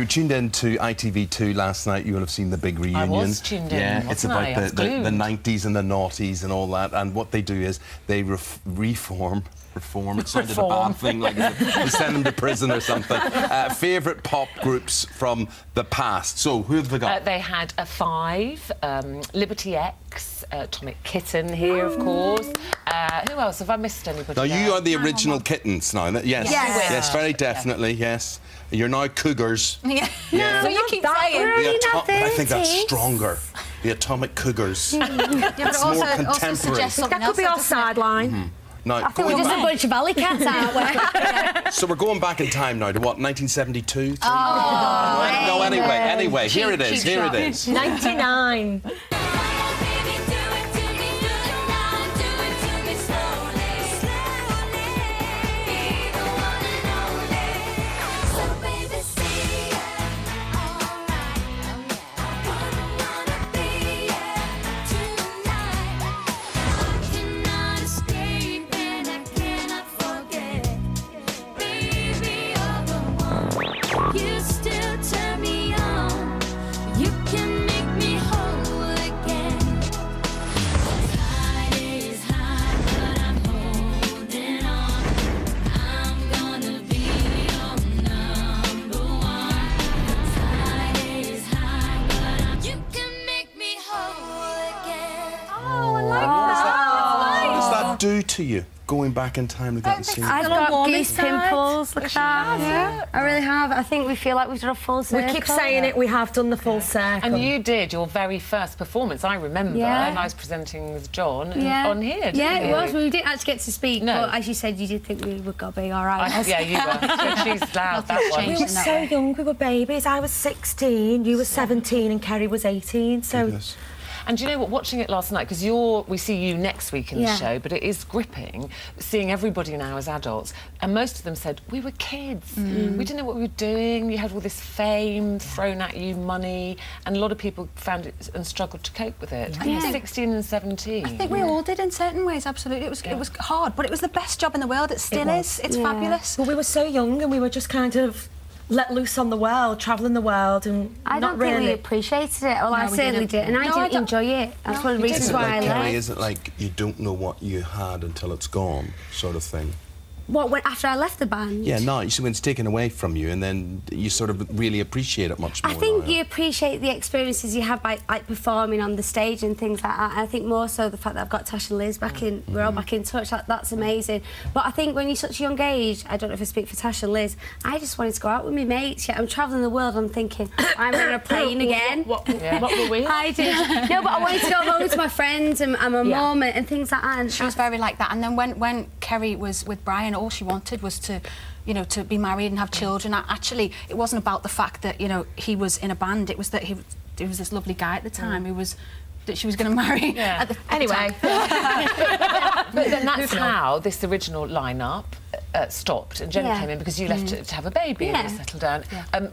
you tuned in to ITV2 last night, you will have seen the big reunion. I was tuned in, Yeah, it's about the 90s and the noughties and all that. And what they do is they reform. It sounded a bad thing, like they send them to prison or something. Favourite pop groups from the past. So, who have they got? They had a Five, Liberty X, Atomic Kitten here, of course. Who else? Have I missed anybody? Now, you are the original Kittens now. Yes. Yes, very definitely, yes. You're now Cougars. Yeah. Yeah. So you keep saying. I think that's stronger. The Atomic Cougars. It's more contemporary. That could be our sideline. Now, I think we're just a bunch of alley cats, aren't we? So we're going back in time now to what, 1972? Oh, no, anyway, here it is. 99. You still turn me on. You can make me whole again. The tide is high, but I'm holding on. I'm gonna be your number one. The tide is high, but you can make me whole again. Oh, I like that. What does that do to you, going back in time to get and see? I've got goose pimples. Look at that. Yeah, I really have. I think we feel like we've done a full circle. We keep saying it, we have done the full circle. And you did your very first performance, I remember, and I was presenting with John on here, didn't you? Yeah, it was. Well, we didn't actually get to speak, No. but as you said, you did think we were going to be all right. Yeah, you were. She's loud, that one. We were so young, we were babies. I was 16, you were 17 and Kerry was 18, so... Goodness. And do you know what, watching it last night, because we see you next week in the show, but it is gripping, seeing everybody now as adults, and most of them said, we were kids, we didn't know what we were doing, you had all this fame thrown at you, money, and a lot of people found it and struggled to cope with it. 16 and 17. I think we all did in certain ways, absolutely. It was hard, but it was the best job in the world. It still is. It's fabulous. Well, we were so young and we were just kind of let loose on the world, travelling the world, and I don't think we appreciated it. Well, I certainly did, and I didn't enjoy it. That's one of the reasons why I left. Is it like you don't know what you had until it's gone, sort of thing? What, after I left the band? Yeah, no, you see when it's taken away from you and then you sort of really appreciate it much more. I think you appreciate the experiences you have by like performing on the stage and things like that. I think more so the fact that I've got Tash and Liz back in, we're all back in touch, that's amazing. But I think when you're such a young age, I don't know if I speak for Tash and Liz, I just wanted to go out with my mates. Yeah, I'm travelling the world, I'm thinking, I'm on a plane again. What were we? I did. No, but I wanted to go home to my friends and my mum and things like that. And She was very like that. And then when Kerry was with Brian, all she wanted was to, you know, to be married and have children. Actually, it wasn't about the fact that, you know, he was in a band. It was that he was this lovely guy at the time who was that she was going to marry. At the Anyway. But then that's how this original lineup stopped, and Jenny came in because you left to have a baby and settle down.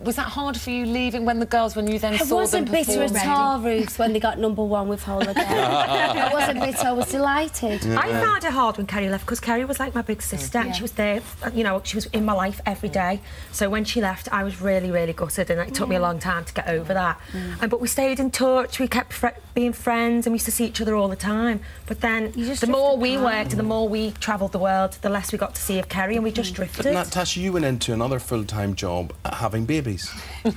Was that hard for you leaving when you then saw them perform? It wasn't bitter at all, Ruth, when they got #1 with Whole Again. It wasn't bitter, I was delighted. I found it hard when Kerry left because Kerry was like my big sister and she was there, you know, she was in my life every day. So when she left, I was really, really gutted, and it took me a long time to get over that. But we stayed in touch, we kept being friends, and we used to see each other all the time. But then the more we worked and the more we travelled the world, the less we got to see of Kerry, and we just drifted. But Natasha, you went into another full-time job having babies.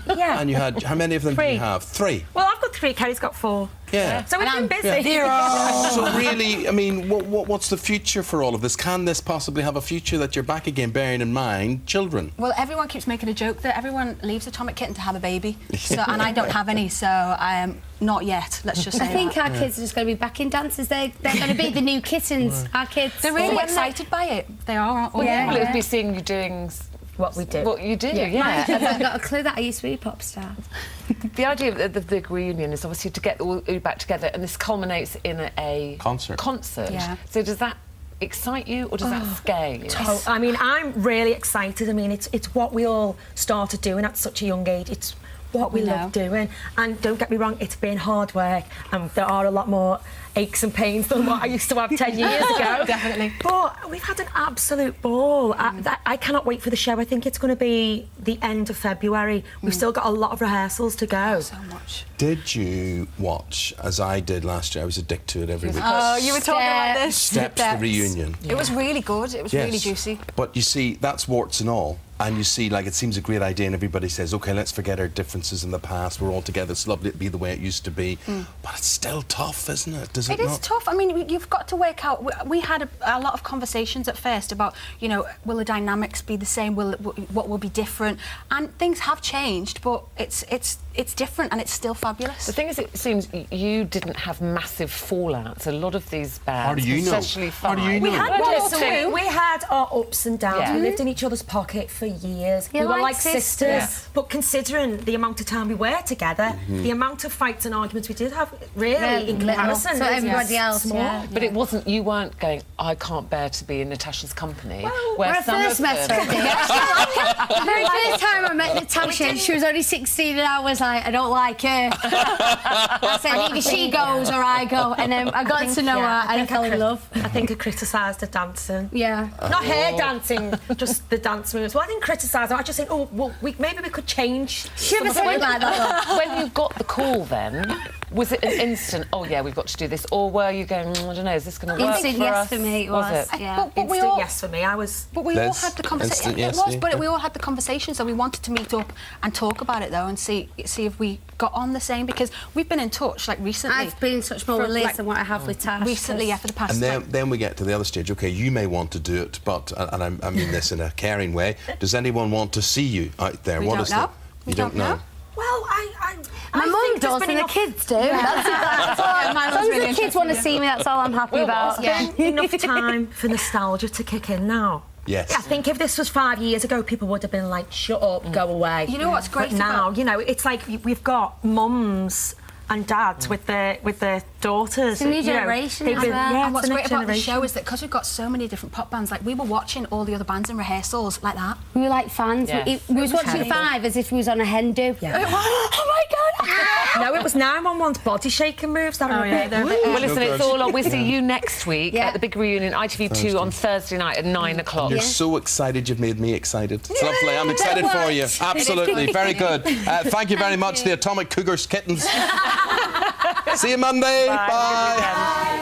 Yeah. And you had, how many of them did you have? 3? Well, I've got 3, Kerry's got 4. Yeah. So we've been busy. So really, I mean, what's the future for all of this? Can this possibly have a future that you're back again, bearing in mind children? Well, everyone keeps making a joke that everyone leaves Atomic Kitten to have a baby, so, and I don't have any, so I am not yet. Let's just say I think our kids are just going to be backing dancers. They're going to be the new kittens. Our kids. They're really excited by it. They are, aren't they? Well, it'll be seeing you doing what we do. What you do, I've got a clue that I used to be a pop star. The idea of the big reunion is obviously to get all you back together, and this culminates in a concert. Yeah. So does that excite you or does that scare you? I mean, I'm really excited. I mean, it's what we all started doing at such a young age. It's what we love doing. And don't get me wrong, it's been hard work, and there are a lot more aches and pains than what I used to have 10 years ago. Definitely. But we've had an absolute ball. I cannot wait for the show. I think it's going to be the end of February. We've still got a lot of rehearsals to go. So much. Did you watch, as I did last year, I was addicted to it every week, Oh, you were talking about this. Steps, the reunion? It was really good. It was really juicy. But you see, that's warts and all. And you see, like, it seems a great idea and everybody says, OK, let's forget our differences in the past. We're all together. It's lovely to be the way it used to be. But it's still tough, isn't it? Does it not? It is tough. I mean, you've got to work out... We had a lot of conversations at first about, you know, will the dynamics be the same? What will be different? And things have changed, but it's different and it's still fabulous. The thing is, it seems you didn't have massive fallouts. A lot of these bands, How do you know? especially How do you Five. know? We had Well, one or listen, two. We had our ups and downs. Yeah. We lived in each other's pocket for years. You're we were like like sisters. Yeah. But considering the amount of time we were together, the amount of fights and arguments we did have, really, in comparison, So is everybody else, small. yeah. But it wasn't, you weren't going, I can't bear to be in Natasha's company. Well, where When I some first of met them- her, the very first time I met Natasha, she was only 16 and I was like, I don't like her. I said, either she goes or I go. And then I got to know her and I fell in love. I think I criticised her dancing. Yeah. Not her dancing, just the dance moves. Well, I didn't criticise her. I just said, oh, well, maybe we could change. She was some of like the- that. When you got the call then, was it an instant, oh yeah, we've got to do this? Or were you going, I don't know, is this going to work Instant for yes us? for me, it was. it? Yeah. But we Instant all... yes for me. I was... But we all Liz, had the conversation. instant yes It was, for you? but we all had the conversation, so we wanted to meet up and talk about it though, and see if we got on the same, because we've been in touch like recently. I've been in touch more with Liz than what I have with Tash. Recently, yeah, for the past. And like, then we get to the other stage. OK, you may want to do it, but, and I mean this in a caring way, does anyone want to see you out there? We What don't is know. that? We You don't don't know. know? Well, My I mum think there's does been and the enough- kids do. That's all. my As mum's long as really the kids want to interested, see me, that's all I'm happy about. yeah. enough time for nostalgia to kick in now. Yes. I think if this was 5 years ago, people would have been like, shut up, go away. You know what's great But now, about- you know, it's like we've got mums and dads with their daughters. It's a new you know, generation they've as been- well. Yeah, And what's it's the great next about the generation. show is that because we've got so many different pop bands, like we were watching all the other bands in rehearsals like that. We were like fans. Yes. We was watching Incredible. Five as if we was on a hen do. Yeah. Oh my God! No, it was 911's body shaking moves that are a bit... Well, listen, it's all on. We'll see you next week Yeah. at the big reunion, ITV2 on Thursday night at 9 o'clock. You're so excited, you've made me excited. It's lovely, I'm excited for you. Absolutely, very good. Thank you very much, the Atomic Cougars Kittens. See you Monday. Bye. Bye.